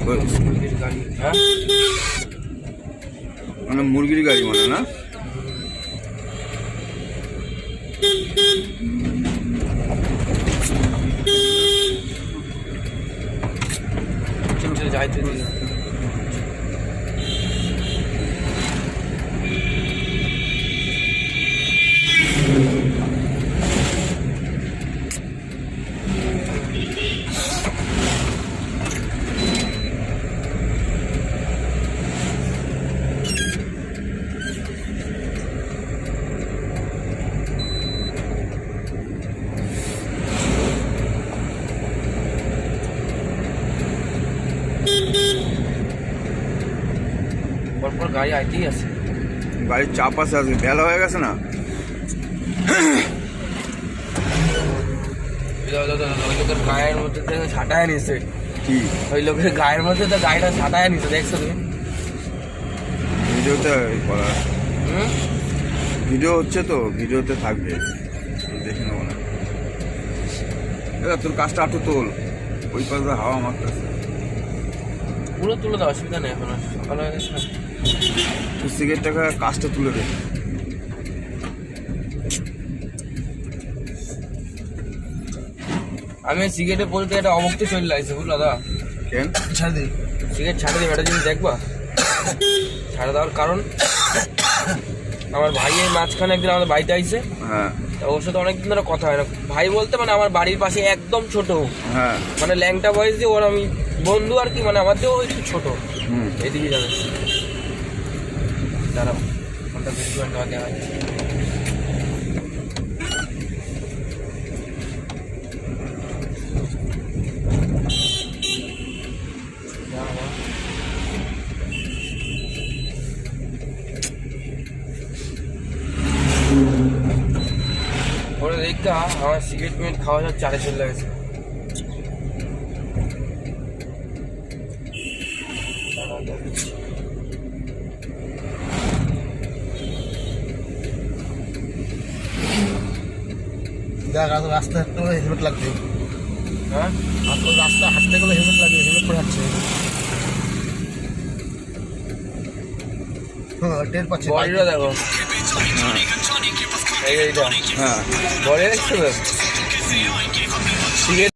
গাড়ি, হ্যাঁ মানে মুরগির গাড়ি মানে না? যাইতে পরপর গাড়ি আইতেই আছে। গাড়ির চাপ আছে, আজকে বেলা হয়ে গেছে না? ওই লোকের গায়ের মধ্যে থেকে ছাটায় নিছে। কি ওই লোকের গায়ের মধ্যে তো গাড়িটা ছাটায় নিছে, দেখছো তুমি? ভিডিওতে করা, হুম, ভিডিও হচ্ছে তো, ভিডিওতে থাকবে, দেখে নেবো না। তোর কাজটা একটু তোল, ওই পাশে হাওয়া মারতেছে। পুরো তুলে দাও, অসুবিধা নেই। এখন সকাল হয়ে গেছে না। তুই সিগারেটটাকে কাজটা তুলে দে। আমি সিগারেটে বলতে একটা অবক্তি চলে লাগছে, বুঝলো দাদা? কেন ছাড়ে দিই, সিগারেট ছাড়ে দিই। একটা জিনিস দেখবা, ছাড়ে দেওয়ার কারণ আমার ভাই এই মাঝখানে একদিন আমাদের বাড়িতে আইছে। হ্যাঁ তা ওর সাথে অনেকদিন ধরে কথা হয় না। ভাই বলতে মানে আমার বাড়ির পাশে একদম ছোট, হ্যাঁ মানে ল্যাংটা বয়স দিয়ে ওর আমি বন্ধু আর কি, মানে আমার দিয়েও একটু ছোট। হুম এদিকে যাবে, দাঁড়াও ফোনটা বেশি তোমার দেখা যায়। ওরা দেখা আমার সিগারেট মিনিট খাওয়া যাওয়ার চারে চলে গেছে। দেখ আসলে রাস্তা হাঁটতে গেলে হেলমেট লাগবে। হ্যাঁ, আসলে রাস্তা হাঁটতে গেলে হেলমেট লাগবে, হেলমেট পরে হাঁটছে। হ্যাঁ টের পাচ্ছি। বডিটা দেখো, এই এইটা হ্যাঁ বডি দেখছো তো? সিগারেট